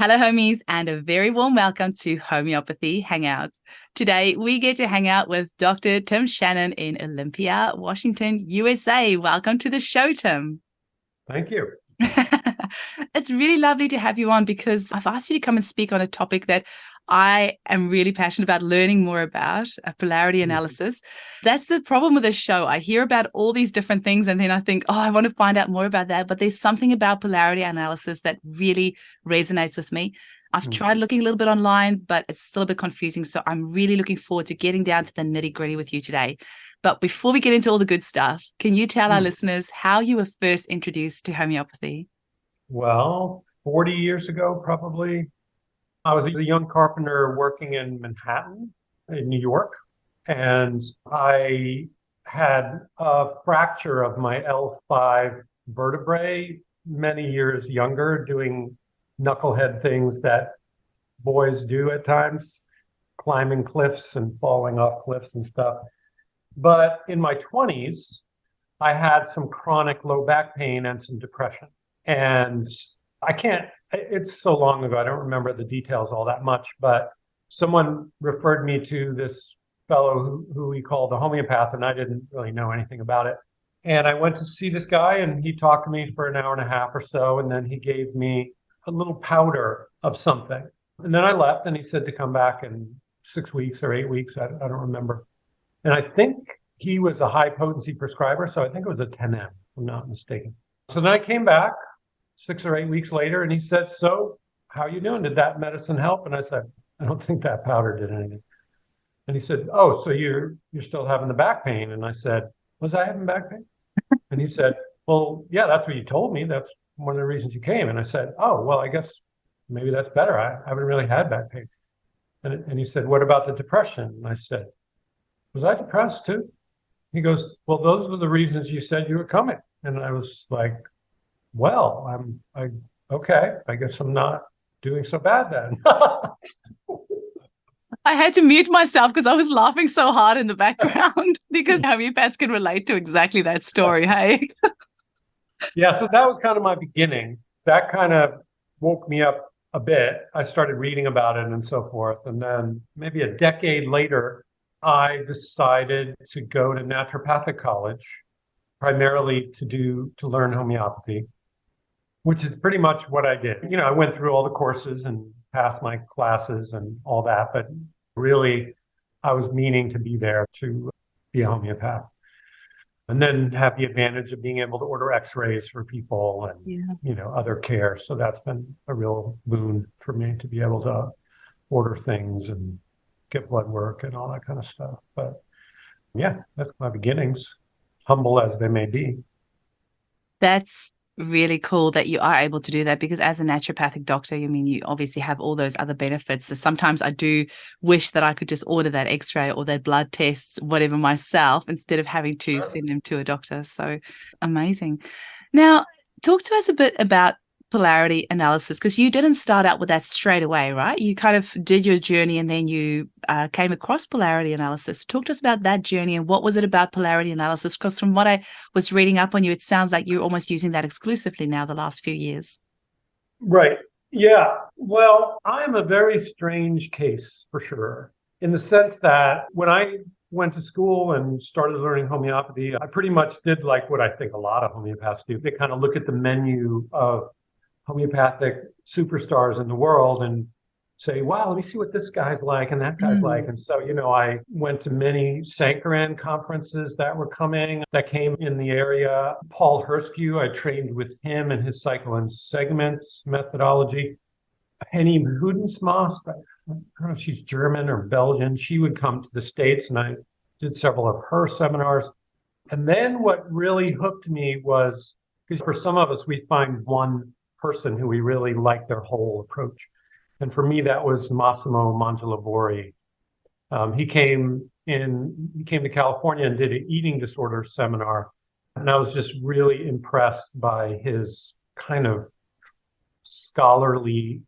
Hello, homies, and a very warm welcome to Homeopathy Hangouts. Today, we get to hang out with Dr. Tim Shannon in Olympia, Washington, USA. Welcome to the show, Tim. Thank you. It's really lovely to have you on because I've asked you to come and speak on a topic that I am really passionate about learning more about, polarity analysis. That's the problem with this show. I hear about all these different things and then I think, I want to find out more about that. But there's something about polarity analysis that really resonates with me. I've tried looking a little bit online, but it's still a bit confusing. So I'm really looking forward to getting down to the nitty-gritty with you today. But before we get into all the good stuff, can you tell our listeners how you were first introduced to homeopathy? Well, 40 years ago, probably, I was a young carpenter working in Manhattan, in New York, and I had a fracture of my L5 vertebrae many years younger, doing knucklehead things that boys do at times, climbing cliffs and falling off cliffs and stuff. But in my 20s, I had some chronic low back pain and some depression. And it's so long ago, I don't remember the details all that much, but someone referred me to this fellow who we called a homeopath, and I didn't really know anything about it. And I went to see this guy, and he talked to me for an hour and a half or so, and then he gave me a little powder of something. And then I left, and he said to come back in 6 weeks or 8 weeks, I don't remember. And I think he was a high potency prescriber, so I think it was a 10M, if I'm not mistaken. So then I came back 6 or 8 weeks later, and he said, "So, how you doing? Did that medicine help?" And I said, "I don't think that powder did anything." And he said, "Oh, so you're still having the back pain?" And I said, "Was I having back pain?" And he said, "Well, yeah, that's what you told me. That's one of the reasons you came." And I said, "Oh, well, I guess maybe that's better. I haven't really had back pain." And he said, "What about the depression?" And I said, "Was I depressed too?" He goes, "Well, those were the reasons you said you were coming." And I was like, well, okay, I guess I'm not doing so bad then. I had to mute myself because I was laughing so hard in the background because homeopaths can relate to exactly that story, hey? Yeah, so that was kind of my beginning. That kind of woke me up a bit. I started reading about it and so forth. And then maybe a decade later, I decided to go to naturopathic college, primarily to learn homeopathy, which is pretty much what I did. I went through all the courses and passed my classes and all that, but really I was meaning to be there to be a homeopath and then have the advantage of being able to order x-rays for people and, other care. So that's been a real boon for me to be able to order things and get blood work and all that kind of stuff. But yeah, that's my beginnings, humble as they may be. That's really cool that you are able to do that because as a naturopathic doctor, you obviously have all those other benefits. That sometimes I do wish that I could just order that x-ray or that blood test, whatever myself, instead of having to send them to a doctor. So amazing. Now, talk to us a bit about polarity analysis because you didn't start out with that straight away, right? You kind of did your journey and then you came across polarity analysis. Talk to us about that journey and what was it about polarity analysis? Because from what I was reading up on you, it sounds like you're almost using that exclusively now the last few years. Right. Yeah. Well, I'm a very strange case for sure, in the sense that when I went to school and started learning homeopathy, I pretty much did like what I think a lot of homeopaths do. They kind of look at the menu of homeopathic superstars in the world and say, wow, let me see what this guy's like and that guy's like. And so, I went to many Sankaran conferences that came in the area. Paul Herskew, I trained with him and his cycle and segments methodology. Henny Hudensmast, I don't know if she's German or Belgian. She would come to the States and I did several of her seminars. And then what really hooked me was, because for some of us, we find one person who we really like their whole approach. And for me, that was Massimo Mangialavori. He came to California and did an eating disorder seminar. And I was just really impressed by his kind of scholarly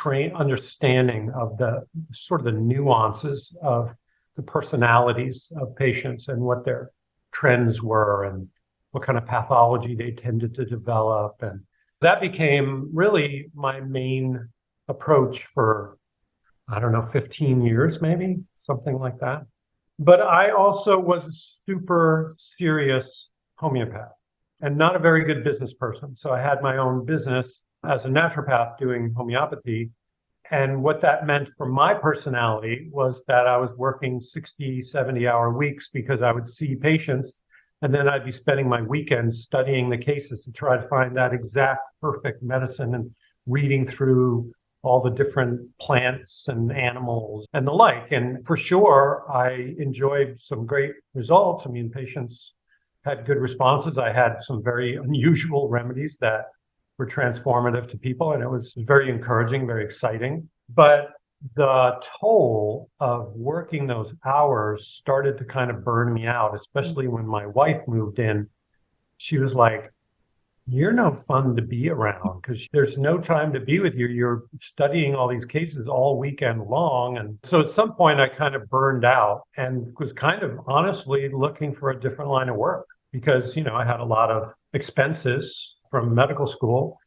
understanding of the sort of the nuances of the personalities of patients and what their trends were and what kind of pathology they tended to develop. And that became really my main approach for, I don't know, 15 years, maybe, something like that. But I also was a super serious homeopath and not a very good business person. So I had my own business as a naturopath doing homeopathy. And what that meant for my personality was that I was working 60, 70-hour weeks because I would see patients and then I'd be spending my weekends studying the cases to try to find that exact perfect medicine and reading through all the different plants and animals and the like. And for sure, I enjoyed some great results. I mean, patients had good responses. I had some very unusual remedies that were transformative to people, and it was very encouraging, very exciting. But the toll of working those hours started to kind of burn me out, especially when my wife moved in. She was like, "You're no fun to be around because there's no time to be with you. You're studying all these cases all weekend long." And so at some point, I kind of burned out and was kind of honestly looking for a different line of work because, I had a lot of expenses from medical school.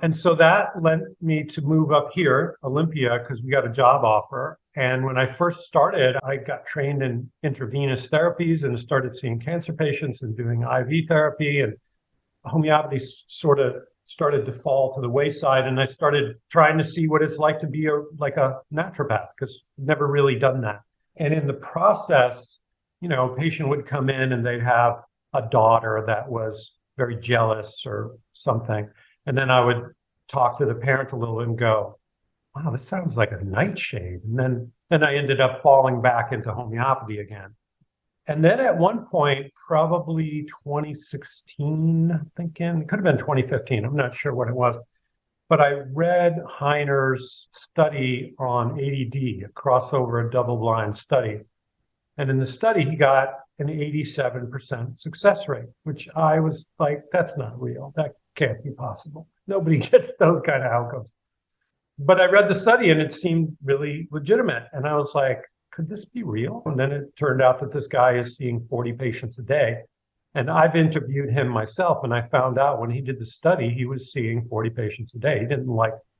And so that led me to move up here, Olympia, because we got a job offer. And when I first started, I got trained in intravenous therapies and started seeing cancer patients and doing IV therapy. And homeopathy sort of started to fall to the wayside. And I started trying to see what it's like to be like a naturopath, because I've never really done that. And in the process, a patient would come in and they'd have a daughter that was very jealous or something. And then I would talk to the parent a little and go, "Wow, this sounds like a nightshade." And then I ended up falling back into homeopathy again. And then at one point, probably 2016, I'm thinking, it could have been 2015, I'm not sure what it was, but I read Heiner's study on ADD, a crossover double-blind study. And in the study, he got an 87% success rate, which I was like, that's not real. That can't be possible. Nobody gets those kind of outcomes. But I read the study and it seemed really legitimate. And I was like, could this be real? And then it turned out that this guy is seeing 40 patients a day. And I've interviewed him myself. And I found out when he did the study, he was seeing 40 patients a day. He didn't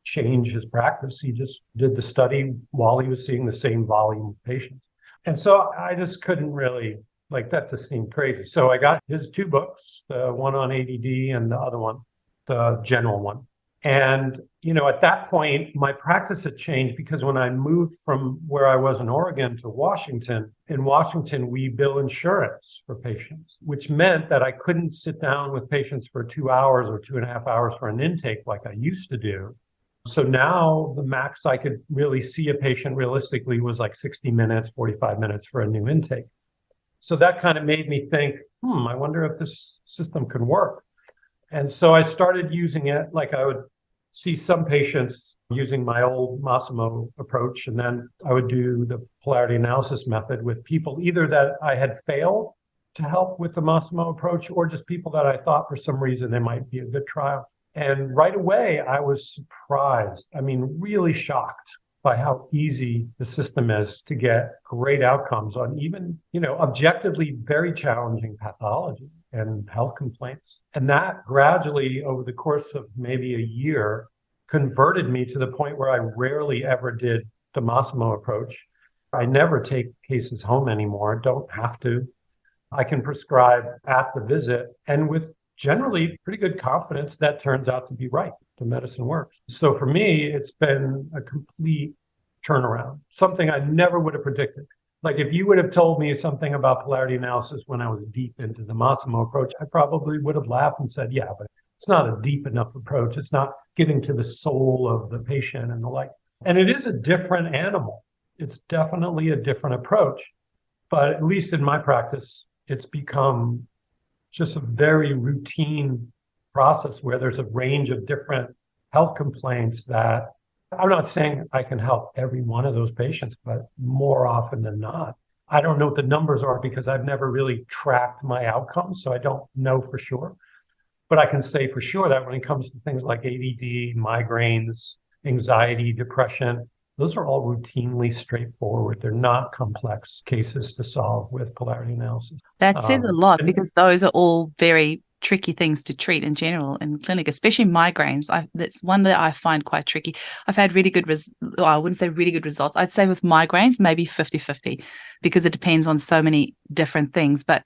change his practice. He just did the study while he was seeing the same volume of patients. And so I just couldn't really, that just seemed crazy. So I got his two books, the one on ADD and the other one, the general one. And, at that point, my practice had changed because when I moved from where I was in Oregon to Washington, in Washington, we bill insurance for patients, which meant that I couldn't sit down with patients for 2 hours or 2.5 hours for an intake like I used to do. So now the max I could really see a patient realistically was 60 minutes, 45 minutes for a new intake. So that kind of made me think, I wonder if this system can work. And so I started using it. I would see some patients using my old Massimo approach, and then I would do the polarity analysis method with people either that I had failed to help with the Massimo approach or just people that I thought for some reason they might be a good trial. And right away, I was surprised. I mean, really shocked by how easy the system is to get great outcomes on even, objectively very challenging pathology and health complaints. And that gradually, over the course of maybe a year, converted me to the point where I rarely ever did the Massimo approach. I never take cases home anymore, don't have to. I can prescribe at the visit, and with generally pretty good confidence that turns out to be right. The medicine works. So for me, it's been a complete turnaround, something I never would have predicted. If you would have told me something about polarity analysis when I was deep into the Massimo approach, I probably would have laughed and said, yeah, but it's not a deep enough approach. It's not getting to the soul of the patient and the like. And it is a different animal. It's definitely a different approach. But at least in my practice, it's become just a very routine process where there's a range of different health complaints that I'm not saying I can help every one of those patients, but more often than not. I don't know what the numbers are because I've never really tracked my outcomes, so I don't know for sure. But I can say for sure that when it comes to things like ADD, migraines, anxiety, depression, those are all routinely straightforward. They're not complex cases to solve with polarity analysis. That says a lot because those are all very tricky things to treat in general in clinic, especially migraines. That's one that I find quite tricky. I've had really good, well, I wouldn't say really good results. I'd say with migraines, maybe 50-50, because it depends on so many different things. But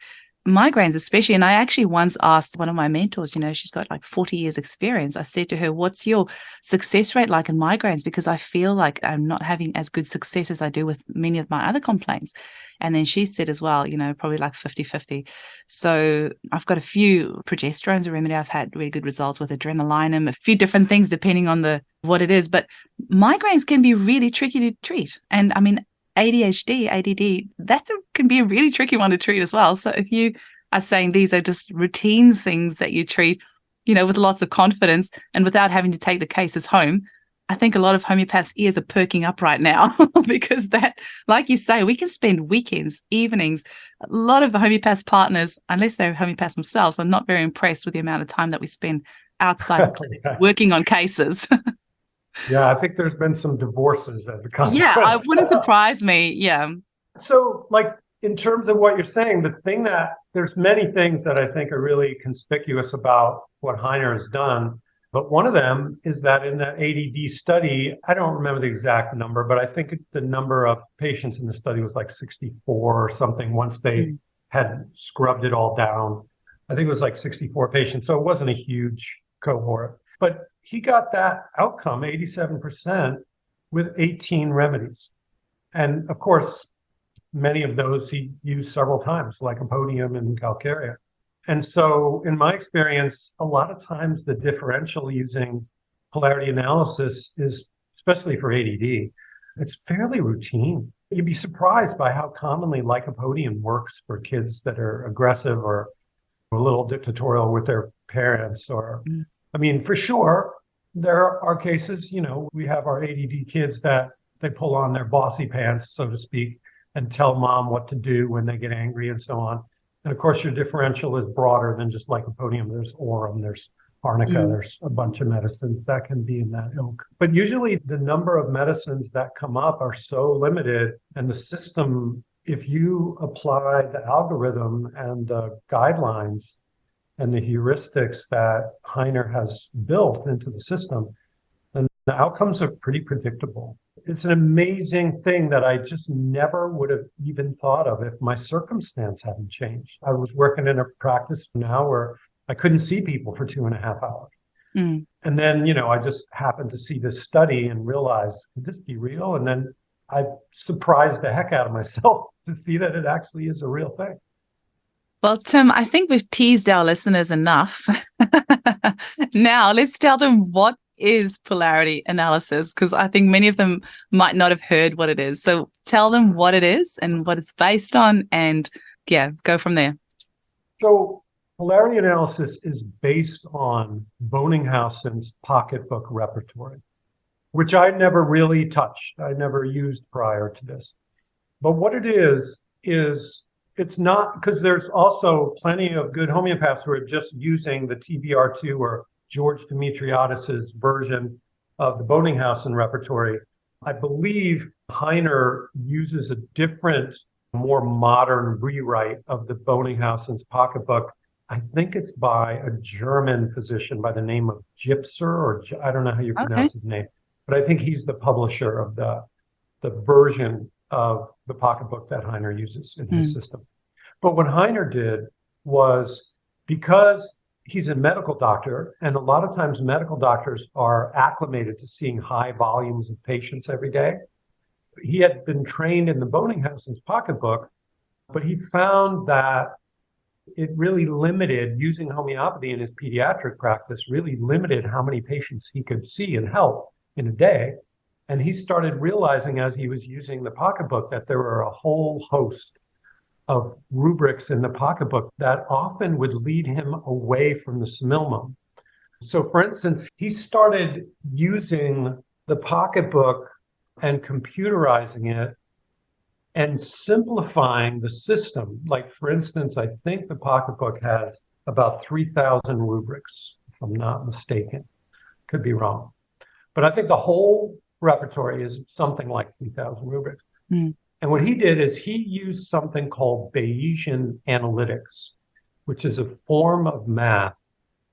migraines especially, and I actually once asked one of my mentors, she's got like 40 years experience. I said to her, what's your success rate like in migraines? Because I feel like I'm not having as good success as I do with many of my other complaints. And then she said as well, probably like 50-50. So I've got a few progesterones, a remedy I've had really good results with, adrenalinum, a few different things depending on what it is. But migraines can be really tricky to treat. And I mean, ADHD, ADD, can be a really tricky one to treat as well. So if you are saying these are just routine things that you treat, with lots of confidence and without having to take the cases home, I think a lot of homeopaths' ears are perking up right now because that, like you say, we can spend weekends, evenings. A lot of homeopaths partners, unless they're homeopaths themselves, are not very impressed with the amount of time that we spend outside working on cases. Yeah, I think there's been some divorces as a consequence. Yeah, it wouldn't surprise me. Yeah. So, like, in terms of what you're saying, there's many things that I think are really conspicuous about what Heiner has done. But one of them is that in the ADD study, I don't remember the exact number, but I think the number of patients in the study was like 64 or something once they had scrubbed it all down. I think it was like 64 patients. So it wasn't a huge cohort. But he got that outcome, 87%, with 18 remedies. And of course, many of those he used several times, like Lycopodium and Calcarea. And so in my experience, a lot of times the differential using polarity analysis is, especially for ADD, it's fairly routine. You'd be surprised by how commonly Lycopodium works for kids that are aggressive or a little dictatorial with their parents. I mean, for sure, there are cases, we have our ADD kids that they pull on their bossy pants, so to speak, and tell mom what to do when they get angry and so on. And of course, your differential is broader than just Lycopodium. There's Aurum, there's Arnica, there's a bunch of medicines that can be in that ilk. But usually the number of medicines that come up are so limited, and the system, if you apply the algorithm and the guidelines and the heuristics that Heiner has built into the system, then the outcomes are pretty predictable. It's an amazing thing that I just never would have even thought of if my circumstance hadn't changed. I was working in a practice now where I couldn't see people for 2.5 hours. And then, I just happened to see this study and realized, could this be real? And then I surprised the heck out of myself to see that it actually is a real thing. Well, Tim, I think we've teased our listeners enough. Now, let's tell them what is polarity analysis, because I think many of them might not have heard what it is. So tell them what it is and what it's based on, and go from there. So polarity analysis is based on Bonninghausen's pocketbook repertory, which I never really touched. I never used prior to this. But what it is it's not, because there's also plenty of good homeopaths who are just using the TBR2 or George Demetriadis's version of the Bonninghausen repertory. I believe Heiner uses a different, more modern rewrite of the Bonninghausen's pocketbook. I think it's by a German physician by the name of Gipser, or I don't know how you pronounce his name, but I think he's the publisher of the version of the pocketbook that Heiner uses in his system. But what Heiner did was, because he's a medical doctor, and a lot of times medical doctors are acclimated to seeing high volumes of patients every day. He had been trained in the Bonninghausen's pocketbook, but he found that it really limited, using homeopathy in his pediatric practice, really limited how many patients he could see and help in a day. And he started realizing as he was using the pocketbook that there were a whole host of rubrics in the pocketbook that often would lead him away from the similmum. So for instance, he started using the pocketbook and computerizing it and simplifying the system. Like, for instance, I think the pocketbook has about 3,000 rubrics, if I'm not mistaken. Could be wrong. But I think the whole repertory is something like 3,000 rubrics. And what he did is he used something called Bayesian analytics. which is a form of math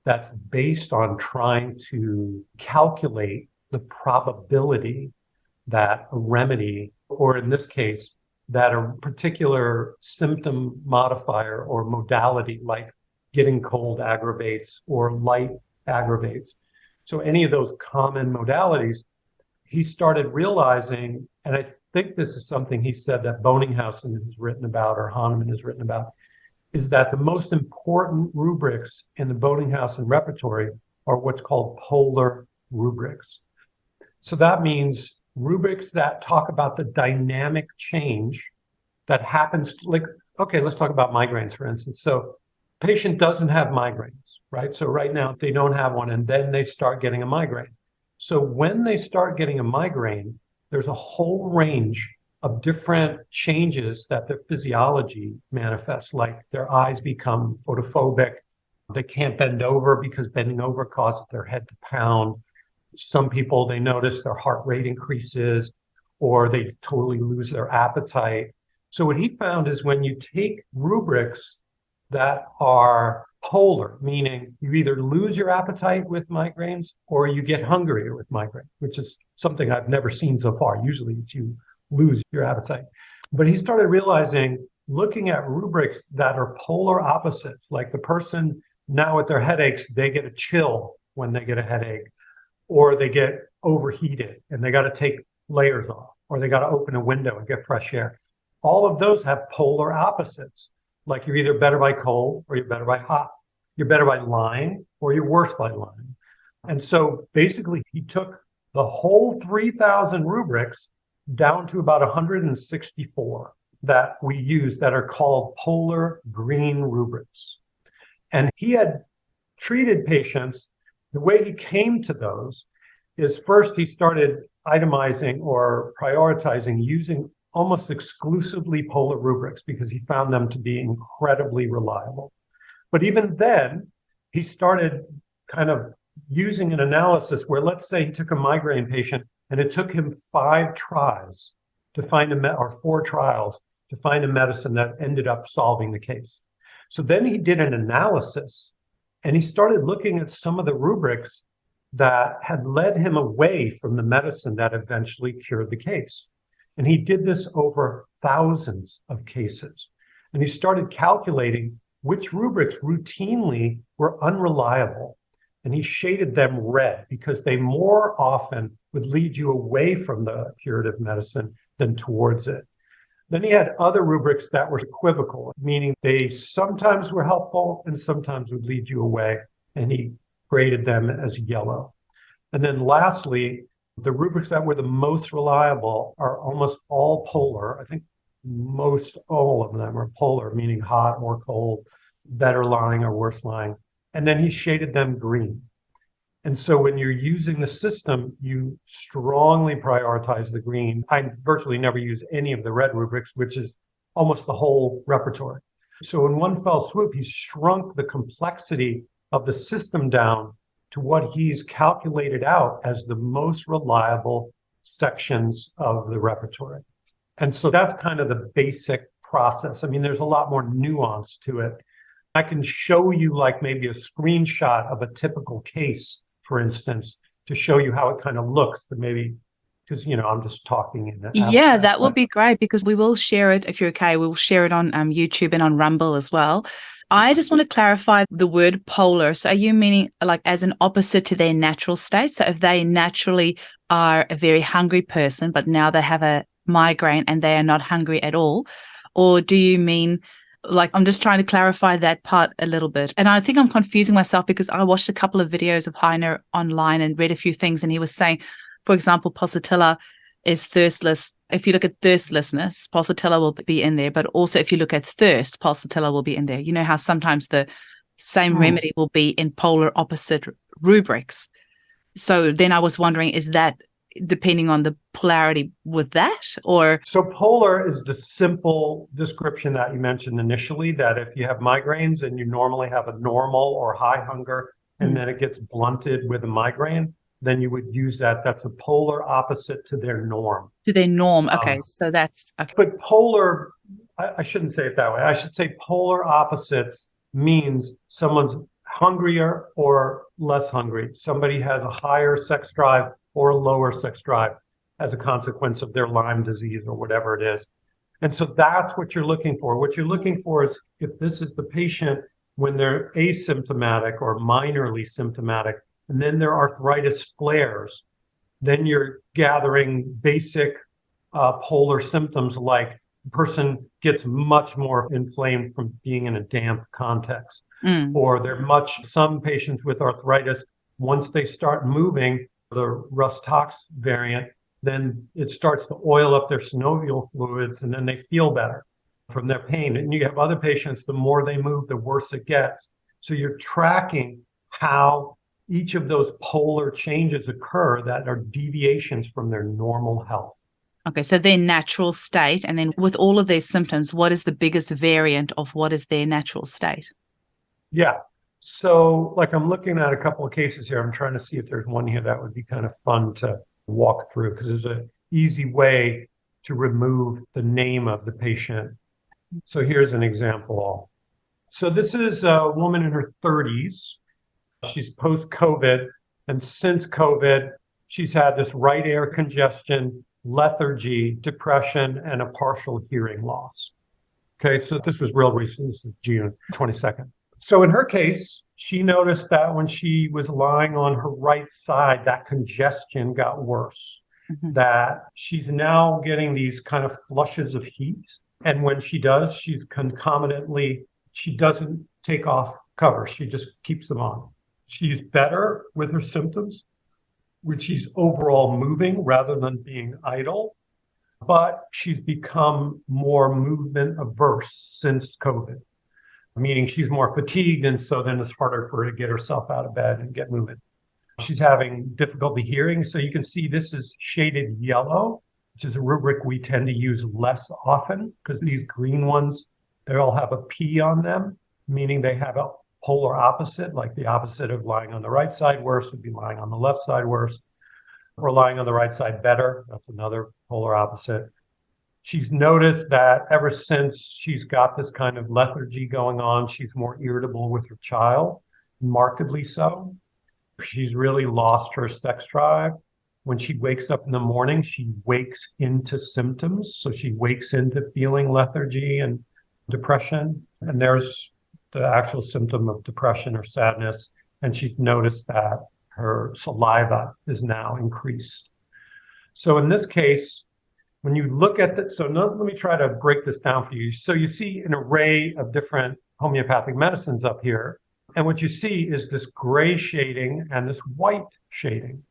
that's based on trying to calculate the probability that a remedy, or in this case, that a particular symptom modifier or modality like getting cold aggravates or light aggravates. So any of those common modalities, he started realizing, and I think this is something he said that Bonninghausen has written about or Hahnemann has written about, is that the most important rubrics in the Bonninghausen repertory are what's called polar rubrics. So that means rubrics that talk about the dynamic change that happens, like, okay, let's talk about migraines, for instance. So patient doesn't have migraines, right? So right now they don't have one, and then they start getting a migraine. So when they start getting a migraine, there's a whole range of different changes that their physiology manifests, like their eyes become photophobic. They can't bend over because bending over causes their head to pound. Some people, they notice their heart rate increases, or they totally lose their appetite. So what he found is when you take rubrics that are polar, meaning you either lose your appetite with migraines or you get hungrier with migraine, which is something I've never seen so far. Usually it's you lose your appetite. But he started realizing, looking at rubrics that are polar opposites, like the person now with their headaches, they get a chill when they get a headache, or they get overheated and they got to take layers off, or they got to open a window and get fresh air. All of those have polar opposites. Like you're either better by cold or you're better by hot. You're better by Lyme or you're worse by Lyme. And so basically he took the whole 3,000 rubrics down to about 164 that we use that are called polar green rubrics. And he had treated patients. The way he came to those is, first he started itemizing or prioritizing using almost exclusively polar rubrics because he found them to be incredibly reliable. But even then, he started kind of using an analysis where, let's say he took a migraine patient and it took him 5 tries to find or 4 trials to find a medicine that ended up solving the case. So then he did an analysis and he started looking at some of the rubrics that had led him away from the medicine that eventually cured the case. And he did this over thousands of cases. And he started calculating which rubrics routinely were unreliable. And he shaded them red because they more often would lead you away from the curative medicine than towards it. Then he had other rubrics that were equivocal, meaning they sometimes were helpful and sometimes would lead you away. And he graded them as yellow. And then lastly, the rubrics that were the most reliable are almost all polar. I think most all of them are polar, meaning hot or cold, better lying or worse lying. And then he shaded them green. And so when you're using the system, you strongly prioritize the green. I virtually never use any of the red rubrics, which is almost the whole repertoire. So in one fell swoop, he shrunk the complexity of the system down to what he's calculated out as the most reliable sections of the repertoire. And so that's kind of the basic process. I mean, there's a lot more nuance to it. I can show you like maybe a screenshot of a typical case, for instance, to show you how it kind of looks, but maybe because, I'm just talking in the Yeah, that will be great because we will share it, if you're okay, we'll share it on YouTube and on Rumble as well. I just want to clarify the word polar. So are you meaning like as an opposite to their natural state? So if they naturally are a very hungry person, but now they have a migraine and they are not hungry at all? Or do you mean, like, I'm just trying to clarify that part a little bit. And I think I'm confusing myself because I watched a couple of videos of Heiner online and read a few things. And he was saying, for example, pulsatilla is thirstless. If you look at thirstlessness, pulsatilla will be in there. But also if you look at thirst, pulsatilla will be in there. You know how sometimes the same remedy will be in polar opposite rubrics. So then I was wondering, is that depending on the polarity with that, or? So polar is the simple description that you mentioned initially, that if you have migraines and you normally have a normal or high hunger, and then it gets blunted with a migraine, then you would use that. That's a polar opposite to their norm. To their norm. Okay. So that's, okay. But polar, I shouldn't say it that way. I should say polar opposites means someone's hungrier or less hungry. Somebody has a higher sex drive or a lower sex drive as a consequence of their Lyme disease or whatever it is. And so that's what you're looking for. What you're looking for is if this is the patient when they're asymptomatic or minorly symptomatic, and then their arthritis flares, then you're gathering basic polar symptoms like the person gets much more inflamed from being in a damp context. Or some patients with arthritis, once they start moving, the Rus-Tox variant, then it starts to oil up their synovial fluids and then they feel better from their pain. And you have other patients, the more they move, the worse it gets. So you're tracking how each of those polar changes occur that are deviations from their normal health. Okay, so their natural state, and then with all of their symptoms, what is the biggest variant of what is their natural state? Yeah. So like I'm looking at a couple of cases here. I'm trying to see if there's one here that would be kind of fun to walk through because there's an easy way to remove the name of the patient. So here's an example. So this is a woman in her 30s. She's post-COVID. And since COVID, she's had this right air congestion, lethargy, depression, and a partial hearing loss. Okay, so this was real recent. This is June 22nd. So in her case, she noticed that when she was lying on her right side, that congestion got worse, that she's now getting these kind of flushes of heat. And when she does, she's concomitantly, she doesn't take off covers. She just keeps them on. She's better with her symptoms, which she's overall moving rather than being idle. But she's become more movement averse since COVID, meaning she's more fatigued, and so then it's harder for her to get herself out of bed and get moving. She's having difficulty hearing. So you can see this is shaded yellow, which is a rubric we tend to use less often because these green ones, they all have a P on them, meaning they have a polar opposite, like the opposite of lying on the right side worse would be lying on the left side worse, or lying on the right side better. That's another polar opposite. She's noticed that ever since she's got this kind of lethargy going on, she's more irritable with her child, markedly so. She's really lost her sex drive. When she wakes up in the morning, she wakes into symptoms. So she wakes into feeling lethargy and depression. And there's the actual symptom of depression or sadness. And she's noticed that her saliva is now increased. So in this case, when you look at it, let me try to break this down for you. So you see an array of different homeopathic medicines up here. And what you see is this gray shading and this white shading.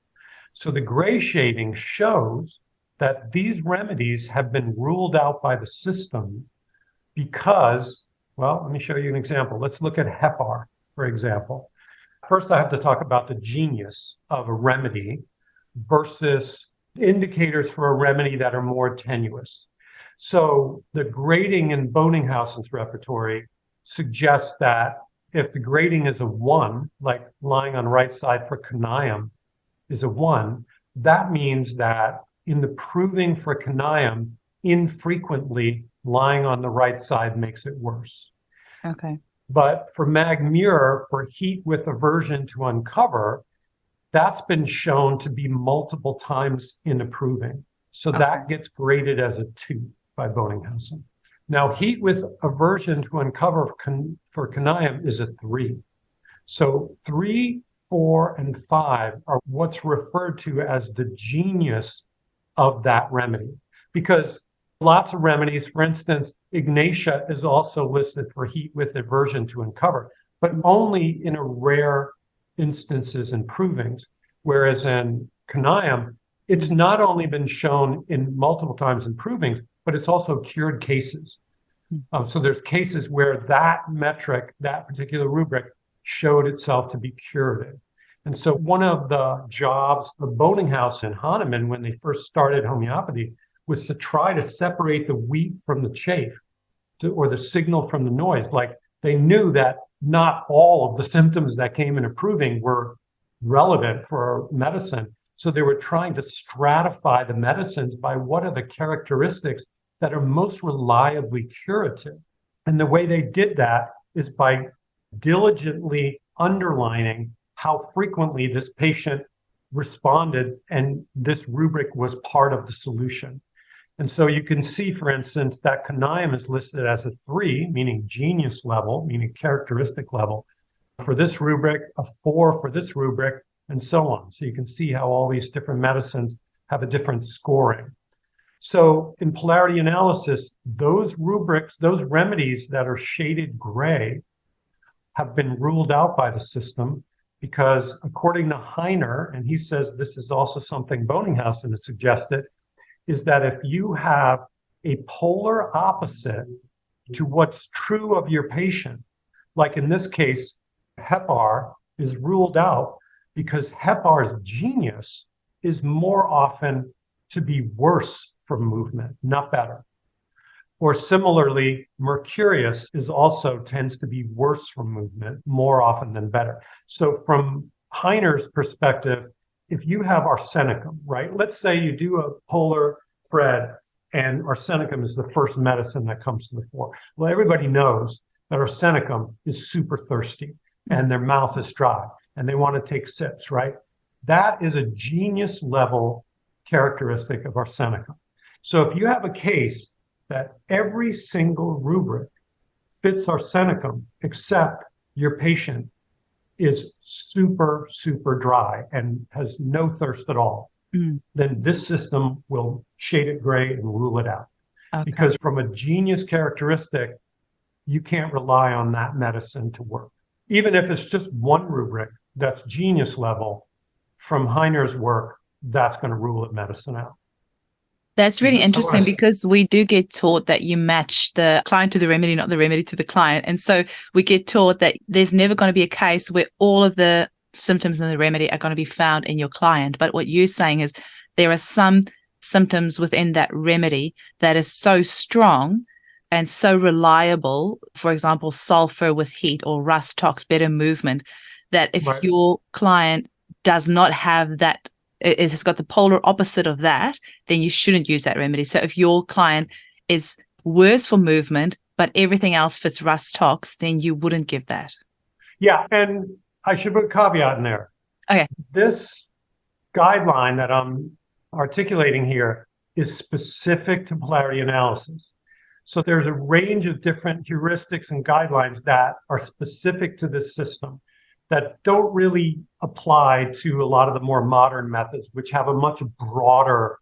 So the gray shading shows that these remedies have been ruled out by the system because, well, let me show you an example. Let's look at Hepar, for example. First, I have to talk about the genius of a remedy versus indicators for a remedy that are more tenuous. So the grading in Bonninghausen's repertory suggests that if the grading is a 1, like lying on right side for conium is a 1, that means that in the proving for conium, infrequently lying on the right side makes it worse. Okay. But for Mag-Muir, for heat with aversion to uncover, that's been shown to be multiple times in approving. So that gets graded as a 2 by Bonninghausen. Now, heat with aversion to uncover for conium is a 3. So 3, 4, and 5 are what's referred to as the genius of that remedy. Because lots of remedies, for instance, Ignatia is also listed for heat with aversion to uncover, but only in a rare instances in provings. Whereas in conium, it's not only been shown in multiple times in provings, but it's also cured cases. So there's cases where that metric, that particular rubric, showed itself to be curative. And so one of the jobs of Bonninghausen and Hahnemann when they first started homeopathy was to try to separate the wheat from the chaff, or the signal from the noise. Like they knew that not all of the symptoms that came in approving were relevant for medicine. So they were trying to stratify the medicines by what are the characteristics that are most reliably curative. And the way they did that is by diligently underlining how frequently this patient responded, and this rubric was part of the solution. And so you can see, for instance, that Kaniam is listed as a 3, meaning genius level, meaning characteristic level for this rubric, a 4 for this rubric, and so on. So you can see how all these different medicines have a different scoring. So in polarity analysis, those rubrics, those remedies that are shaded gray have been ruled out by the system because according to Heiner, and he says this is also something Bonninghausen has suggested, is that if you have a polar opposite to what's true of your patient, like in this case, HEPAR is ruled out because HEPAR's genius is more often to be worse from movement, not better. Or similarly, Mercurius is also tends to be worse from movement more often than better. So from Heiner's perspective, if you have arsenicum, right? Let's say you do a polar spread and arsenicum is the first medicine that comes to the fore. Well, everybody knows that arsenicum is super thirsty and their mouth is dry and they want to take sips, right? That is a genius level characteristic of arsenicum. So if you have a case that every single rubric fits arsenicum, except your patient is super, super dry and has no thirst at all, then this system will shade it gray and rule it out. Okay. Because from a genius characteristic, you can't rely on that medicine to work. Even if it's just one rubric that's genius level, from Heiner's work, that's going to rule it medicine out. That's really interesting because we do get taught that you match the client to the remedy, not the remedy to the client. And so we get taught that there's never going to be a case where all of the symptoms in the remedy are going to be found in your client. But what you're saying is there are some symptoms within that remedy that is so strong and so reliable, for example, sulfur with heat or rust tox, better movement, that if your client does not have that, it has got the polar opposite of that, then you shouldn't use that remedy. So if your client is worse for movement, but everything else fits rust tox, then you wouldn't give that. Yeah, and I should put a caveat in there. Okay. This guideline that I'm articulating here is specific to polarity analysis. So there's a range of different heuristics and guidelines that are specific to this system that don't really apply to a lot of the more modern methods, which have a much broader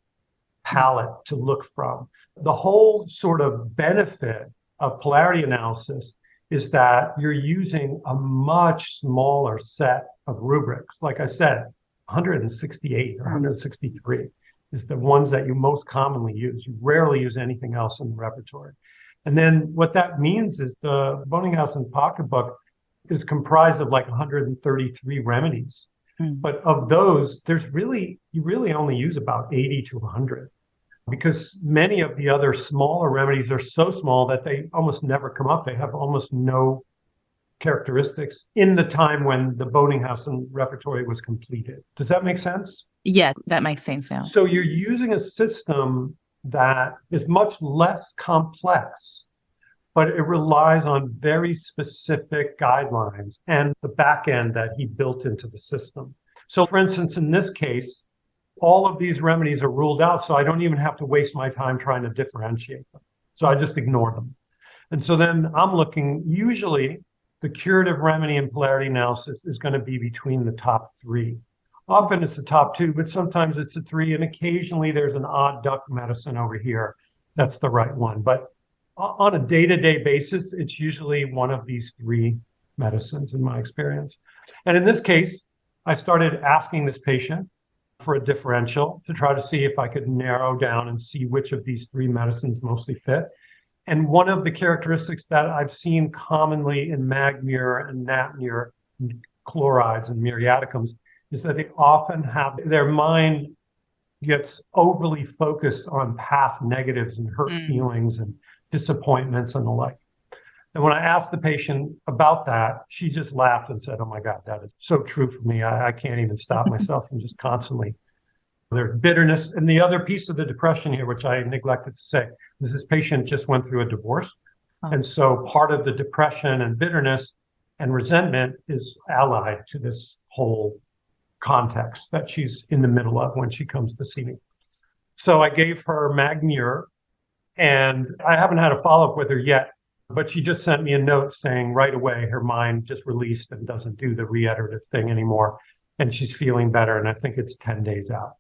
palette to look from. The whole sort of benefit of polarity analysis is that you're using a much smaller set of rubrics. Like I said, 168 or 163 is the ones that you most commonly use. You rarely use anything else in the repertoire. And then what that means is the Bonninghausen pocketbook is comprised of like 133 remedies. But of those, you really only use about 80 to 100 because many of the other smaller remedies are so small that they almost never come up. They have almost no characteristics in the time when the Bonninghausen repertoire was completed. Does that make sense? Yeah, that makes sense now. So you're using a system that is much less complex, but it relies on very specific guidelines and the back end that he built into the system. So for instance, in this case, all of these remedies are ruled out, so I don't even have to waste my time trying to differentiate them. So I just ignore them. And so then I'm looking, usually the curative remedy in polarity analysis is going to be between the top 3. Often it's the top 2, but sometimes it's the 3, and occasionally there's an odd duck medicine over here that's the right one. But on a day-to-day basis, it's usually one of these 3 medicines in my experience. And in this case, I started asking this patient for a differential to try to see if I could narrow down and see which of these 3 medicines mostly fit. And one of the characteristics that I've seen commonly in Magmur and Napmur chlorides and muriaticums is that they often have their mind gets overly focused on past negatives and hurt feelings and disappointments and the like. And when I asked the patient about that, she just laughed and said, "Oh my God, that is so true for me. I can't even stop myself from just constantly." There's bitterness. And the other piece of the depression here, which I neglected to say, is this patient just went through a divorce. And so part of the depression and bitterness And resentment is allied to this whole context that she's in the middle of when she comes to see me. So I gave her Magmure, and I haven't had a follow-up with her yet, but she just sent me a note saying right away her mind just released and doesn't do the reiterative thing anymore. And she's feeling better. And I think it's 10 days out.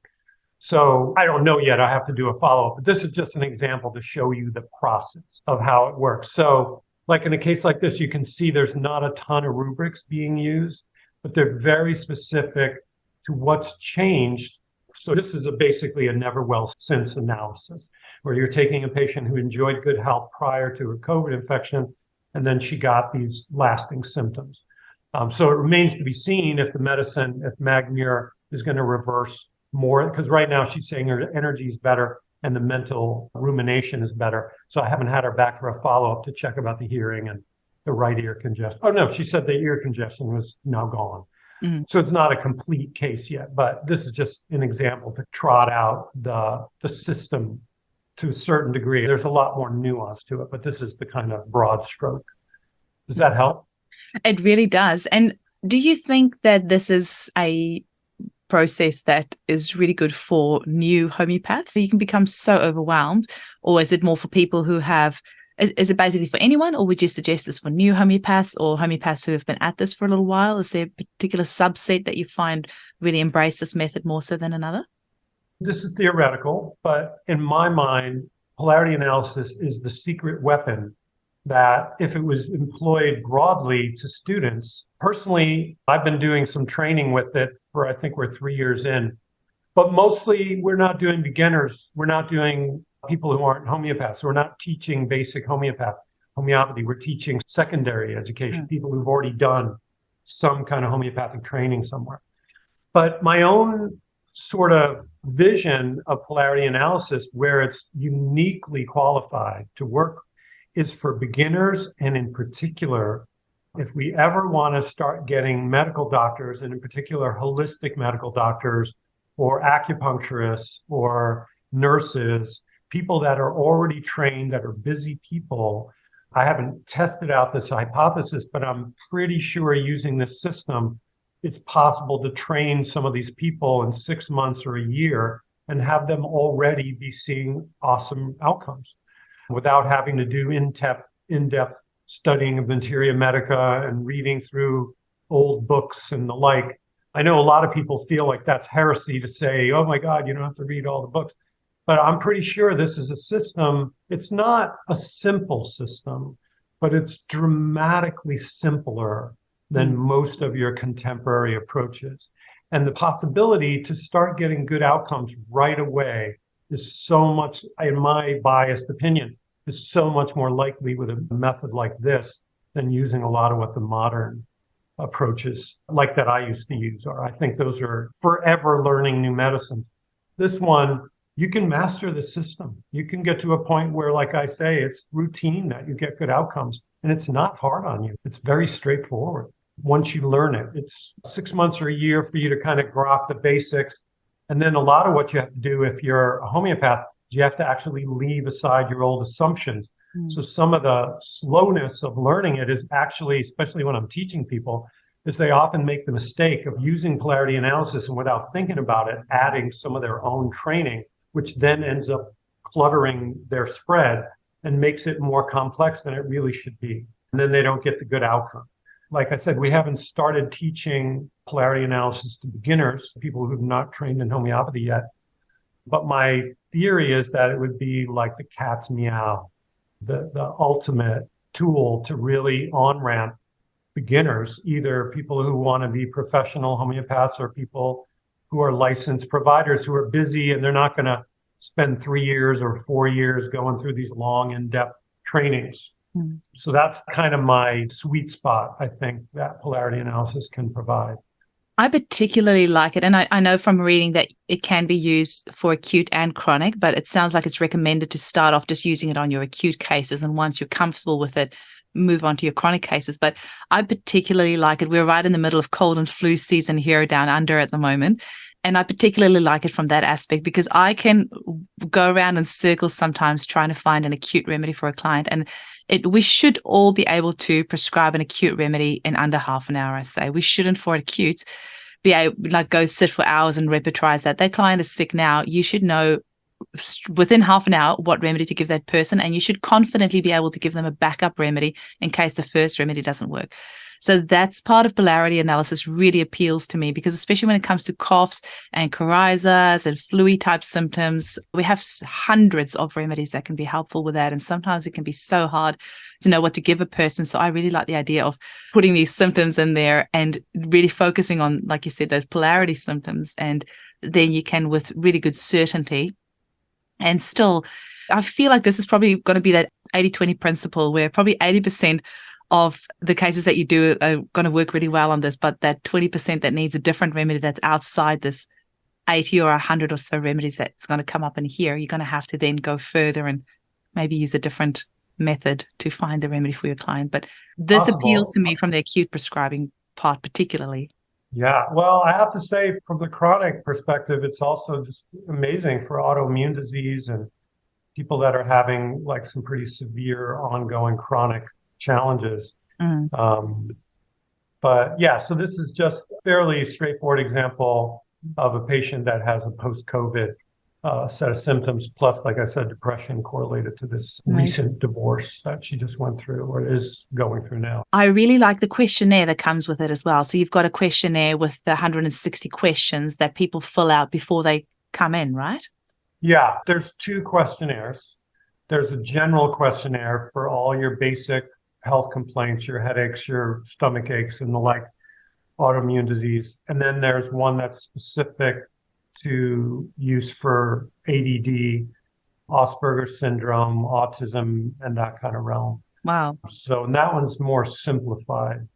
So I don't know yet. I have to do a follow-up. But this is just an example to show you the process of how it works. So like in a case like this, you can see there's not a ton of rubrics being used, but they're very specific to what's changed. So this is basically a never well since analysis, where you're taking a patient who enjoyed good health prior to a COVID infection, and then she got these lasting symptoms. So it remains to be seen if the medicine, if Magmure is going to reverse more, because right now she's saying her energy is better and the mental rumination is better. So I haven't had her back for a follow-up to check about the hearing and the right ear congestion. Oh, no, she said the ear congestion was now gone. Mm. So it's not a complete case yet, but this is just an example to trot out the system to a certain degree. There's a lot more nuance to it, but this is the kind of broad stroke. Does that help? It really does. And do you think that this is a process that is really good for new homeopaths? So you can become so overwhelmed, or is it more for people who have, is it basically for anyone, or would you suggest this for new homeopaths or homeopaths who have been at this for a little while? Is there a particular subset that you find really embrace this method more so than another? This is theoretical, but in my mind, polarity analysis is the secret weapon that if it was employed broadly to students, personally, I've been doing some training with it for, I think we're 3 years in, but mostly we're not doing beginners. We're not doing people who aren't homeopaths. We're not teaching basic homeopathy. We're teaching secondary education, people who've already done some kind of homeopathic training somewhere. But my own sort of vision of polarity analysis, where it's uniquely qualified to work, is for beginners. And in particular, if we ever want to start getting medical doctors, and in particular holistic medical doctors or acupuncturists or nurses, people that are already trained, that are busy people. I haven't tested out this hypothesis, but I'm pretty sure using this system, it's possible to train some of these people in 6 months or a year and have them already be seeing awesome outcomes without having to do in-depth studying of materia medica and reading through old books and the like. I know a lot of people feel like that's heresy to say, oh my God, you don't have to read all the books. But I'm pretty sure this is a system. It's not a simple system, but it's dramatically simpler than most of your contemporary approaches. And the possibility to start getting good outcomes right away is so much, in my biased opinion, is so much more likely with a method like this than using a lot of what the modern approaches like that I used to use are. I think those are forever learning new medicines. This one, you can master the system. You can get to a point where, like I say, it's routine that you get good outcomes, and it's not hard on you. It's very straightforward. Once you learn it, it's 6 months or a year for you to kind of grok the basics. And then a lot of what you have to do if you're a homeopath, you have to actually leave aside your old assumptions. So some of the slowness of learning it is actually, especially when I'm teaching people, is they often make the mistake of using polarity analysis and without thinking about it, adding some of their own training, which then ends up cluttering their spread and makes it more complex than it really should be. And then they don't get the good outcome. Like I said, we haven't started teaching polarity analysis to beginners, people who've not trained in homeopathy yet. But my theory is that it would be like the cat's meow, the ultimate tool to really on-ramp beginners, either people who want to be professional homeopaths or people who are licensed providers who are busy and they're not going to spend 3 years or 4 years going through these long, in-depth trainings. So that's kind of my sweet spot, I think, that polarity analysis can provide. I particularly like it. And I know from reading that it can be used for acute and chronic, but it sounds like it's recommended to start off just using it on your acute cases. And once you're comfortable with it, move on to your chronic cases. But I particularly like it. We're right in the middle of cold and flu season here down under at the moment. And I particularly like it from that aspect because I can go around in circles sometimes trying to find an acute remedy for a client. And we should all be able to prescribe an acute remedy in under half an hour, I say. We shouldn't, for acute, be able go sit for hours and repertorize that. That client is sick now. You should know within half an hour what remedy to give that person, and you should confidently be able to give them a backup remedy in case the first remedy doesn't work. So that's part of polarity analysis really appeals to me, because especially when it comes to coughs and coryzas and flu type symptoms, we have hundreds of remedies that can be helpful with that. And sometimes it can be so hard to know what to give a person. So I really like the idea of putting these symptoms in there and really focusing on, like you said, those polarity symptoms. And then you can, with really good certainty, and still, I feel like this is probably going to be that 80-20 principle where probably 80% of the cases that you do are going to work really well on this, but that 20% that needs a different remedy that's outside this 80 or 100 or so remedies that's going to come up in here, you're going to have to then go further and maybe use a different method to find the remedy for your client. But this appeals to me from the acute prescribing part particularly. Yeah, well, I have to say, from the chronic perspective, it's also just amazing for autoimmune disease and people that are having like some pretty severe ongoing chronic challenges. But yeah, so this is just a fairly straightforward example of a patient that has a post-COVID set of symptoms, plus, like I said, depression correlated to this recent divorce that she just went through or is going through now. I really like the questionnaire that comes with it as well. So you've got a questionnaire with the 160 questions that people fill out before they come in, right? Yeah, there's two questionnaires. There's a general questionnaire for all your basic health complaints, your headaches, your stomach aches, and the like, autoimmune disease. And then there's one that's specific to use for ADD, Asperger's syndrome, autism, and that kind of realm. Wow. So that one's more simplified.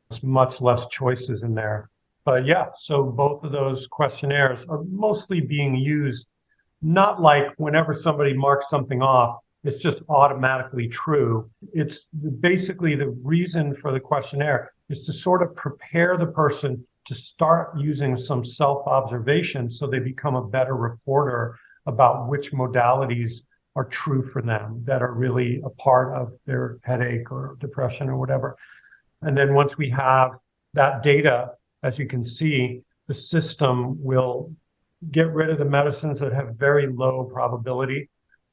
There's much less choices in there. But yeah, so both of those questionnaires are mostly being used, not like whenever somebody marks something off, it's just automatically true. It's basically the reason for the questionnaire is to sort of prepare the person to start using some self-observation so they become a better reporter about which modalities are true for them, that are really a part of their headache or depression or whatever. And then once we have that data, as you can see, the system will get rid of the medicines that have very low probability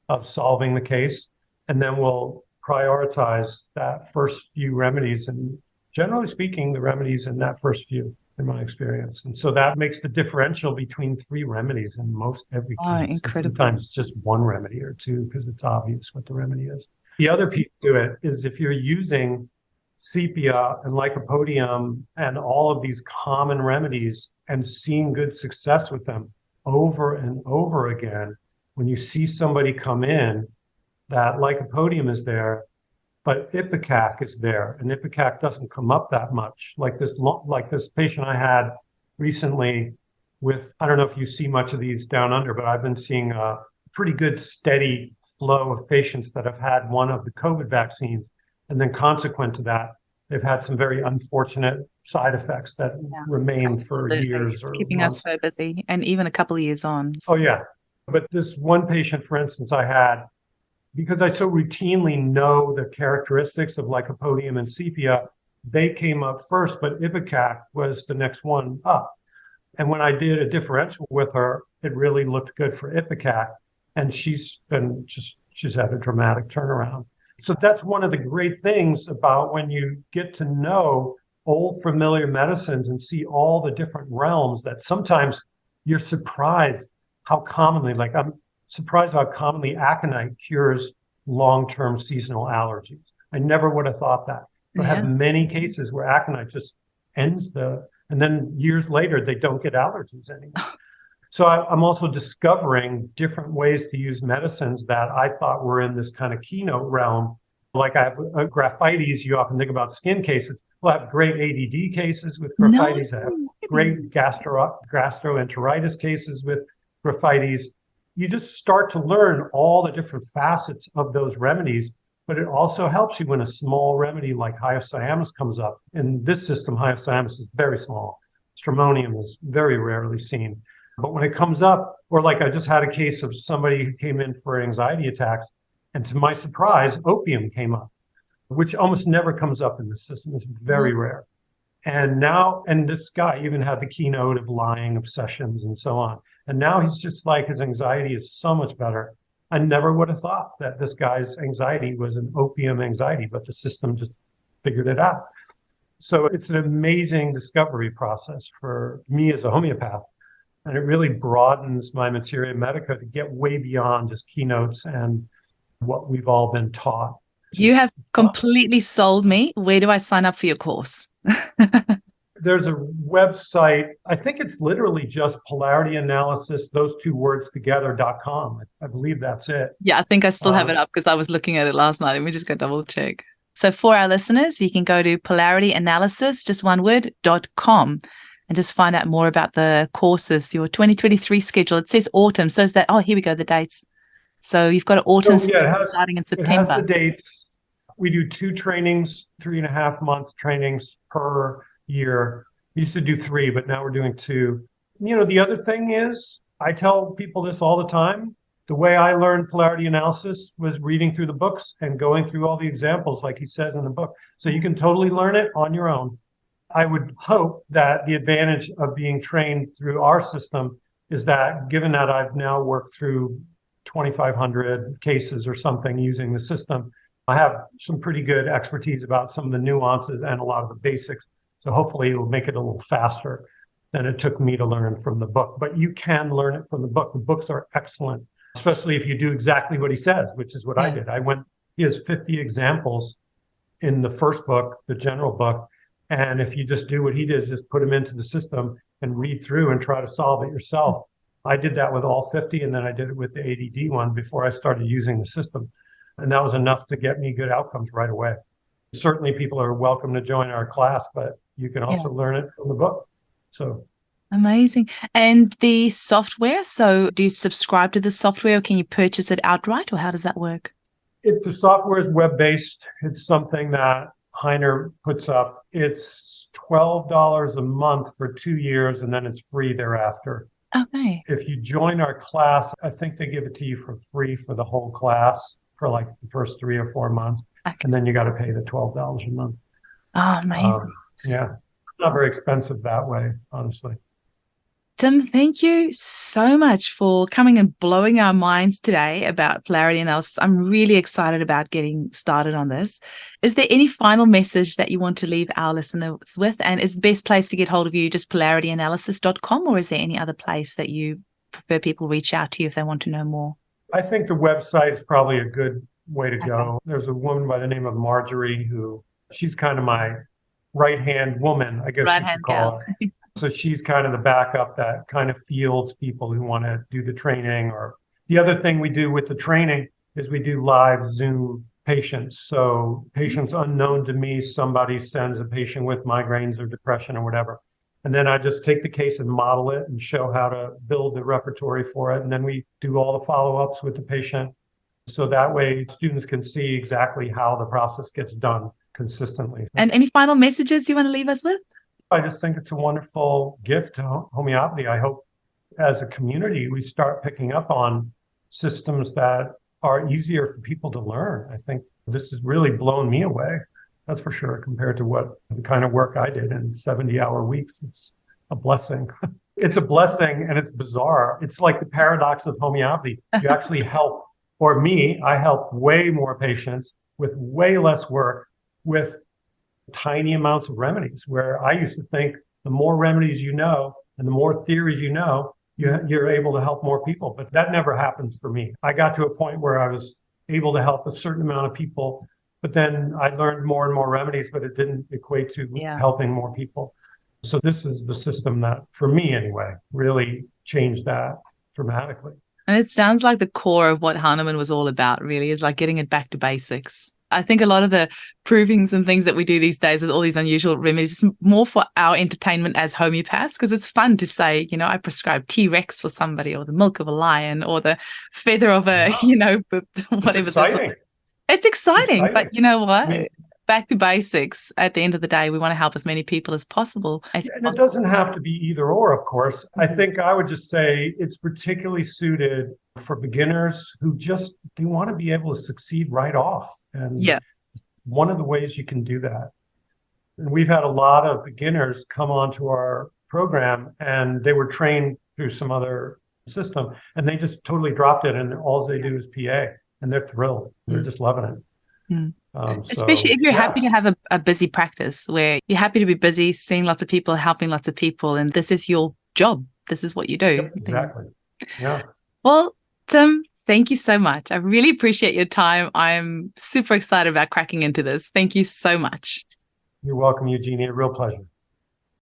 of solving the case, and then we'll prioritize that first few remedies. And generally speaking, the remedies in that first few, in my experience. And so that makes the differential between 3 remedies in most every case. Incredible. Sometimes just 1 remedy or 2 because it's obvious what the remedy is. The other piece to it is if you're using sepia and lycopodium and all of these common remedies and seeing good success with them over and over again, when you see somebody come in, that lycopodium is there, but ipecac is there, and ipecac doesn't come up that much. Like this patient I had recently with, I don't know if you see much of these down under, but I've been seeing a pretty good steady flow of patients that have had one of the COVID vaccines, and then consequent to that, they've had some very unfortunate side effects that remain for years. It's keeping us so busy, and even a couple of years on. Oh yeah, but this one patient, for instance, I had, because I so routinely know the characteristics of lycopodium and sepia, they came up first, but ipecac was the next one up. And when I did a differential with her, it really looked good for ipecac, and she's had a dramatic turnaround. So that's one of the great things about when you get to know old familiar medicines and see all the different realms, that sometimes you're surprised how commonly, like I'm surprised how commonly aconite cures long-term seasonal allergies. I never would have thought that. But I have many cases where aconite just ends and then years later, they don't get allergies anymore. So I'm also discovering different ways to use medicines that I thought were in this kind of keynote realm. Like I have graphites, you often think about skin cases. Well, I have great ADD cases with graphites. I have great gastroenteritis cases with graphites. You just start to learn all the different facets of those remedies, but it also helps you when a small remedy like hyoscyamus comes up. In this system, hyoscyamus is very small. Stramonium is very rarely seen. But when it comes up, or like I just had a case of somebody who came in for anxiety attacks, and to my surprise, opium came up, which almost never comes up in the system. It's very rare. And now, and this guy even had the keynote of lying, obsessions, and so on. And now he's just like, his anxiety is so much better. I never would have thought that this guy's anxiety was an opium anxiety, but the system just figured it out. So it's an amazing discovery process for me as a homeopath. And it really broadens my materia medica to get way beyond just keynotes and what we've all been taught. You have completely sold me. Where do I sign up for your course? There's a website, I think it's literally just Polarity Analysis, those two words together.com. I believe that's it. Yeah, I think I still have it up because I was looking at it last night. Let me just go double check. So for our listeners, you can go to polarityanalysis, just one word, .com, and just find out more about the courses, your 2023 schedule. It says autumn. So is that, oh, here we go, the dates. So you've got an autumn starting in September. It has the dates. We do 2 trainings, 3.5-month trainings per year. We used to do 3, but now we're doing 2. You know, the other thing is, I tell people this all the time. The way I learned polarity analysis was reading through the books and going through all the examples, like he says in the book. So you can totally learn it on your own. I would hope that the advantage of being trained through our system is that, given that I've now worked through 2,500 cases or something using the system, I have some pretty good expertise about some of the nuances and a lot of the basics. So hopefully it will make it a little faster than it took me to learn from the book. But you can learn it from the book. The books are excellent, especially if you do exactly what he says, which is what I did. He has 50 examples in the first book, the general book. And if you just do what he did, just put them into the system and read through and try to solve it yourself. I did that with all 50, and then I did it with the ADD one before I started using the system. And that was enough to get me good outcomes right away. Certainly people are welcome to join our class, but you can also learn it from the book. So amazing. And the software, so do you subscribe to the software, or can you purchase it outright, or how does that work? The software is web-based. It's something that Heiner puts up. It's $12 a month for 2 years, and then it's free thereafter. Okay. If you join our class, I think they give it to you for free for the whole class for like the first 3 or 4 months. Okay. And then you got to pay the $12 a month. Oh, amazing. Yeah. It's not very expensive that way, honestly. Tim, thank you so much for coming and blowing our minds today about polarity analysis. I'm really excited about getting started on this. Is there any final message that you want to leave our listeners with? And is the best place to get hold of you just polarityanalysis.com, or is there any other place that you prefer people reach out to you if they want to know more? I think the website is probably a good way to go. There's a woman by the name of Marjorie she's kind of my right-hand woman, I guess you could call it. So she's kind of the backup that kind of fields people who want to do the training. Or the other thing we do with the training is we do live Zoom patients. So patients unknown to me, somebody sends a patient with migraines or depression or whatever. And then I just take the case and model it and show how to build the repertory for it. And then we do all the follow-ups with the patient. So that way students can see exactly how the process gets done consistently. And any final messages you want to leave us with? I just think it's a wonderful gift to homeopathy. I hope as a community, we start picking up on systems that are easier for people to learn. I think this has really blown me away. That's for sure, compared to the kind of work I did in 70-hour weeks. It's a blessing. It's a blessing, and it's bizarre. It's like the paradox of homeopathy. You actually help, or me, I help way more patients with way less work, with tiny amounts of remedies, where I used to think the more remedies you know and the more theories you know, you're able to help more people. But that never happened for me. I got to a point where I was able to help a certain amount of people, but then I learned more and more remedies, but it didn't equate to helping more people. So this is the system that, for me anyway, really changed that dramatically. And it sounds like the core of what Hahnemann was all about, really, is like getting it back to basics. I think a lot of the provings and things that we do these days with all these unusual remedies is more for our entertainment as homeopaths, because it's fun to say, I prescribe T-Rex for somebody, or the milk of a lion, or the feather of a, whatever. It's exciting. It's exciting, but you know what? back to basics. At the end of the day, we want to help as many people as possible. And it doesn't have to be either or, of course. I think I would just say it's particularly suited for beginners who just, they want to be able to succeed right off. And yeah, one of the ways you can do that. And we've had a lot of beginners come onto our program and they were trained through some other system and they just totally dropped it. And all they do is PA and they're thrilled. They're just loving it. Especially if you're happy to have a busy practice where you're happy to be busy, seeing lots of people, helping lots of people, and this is your job. This is what you do. Yep, exactly. Yeah. Well, Tim, thank you so much. I really appreciate your time. I'm super excited about cracking into this. Thank you so much. You're welcome, Eugenie. A real pleasure.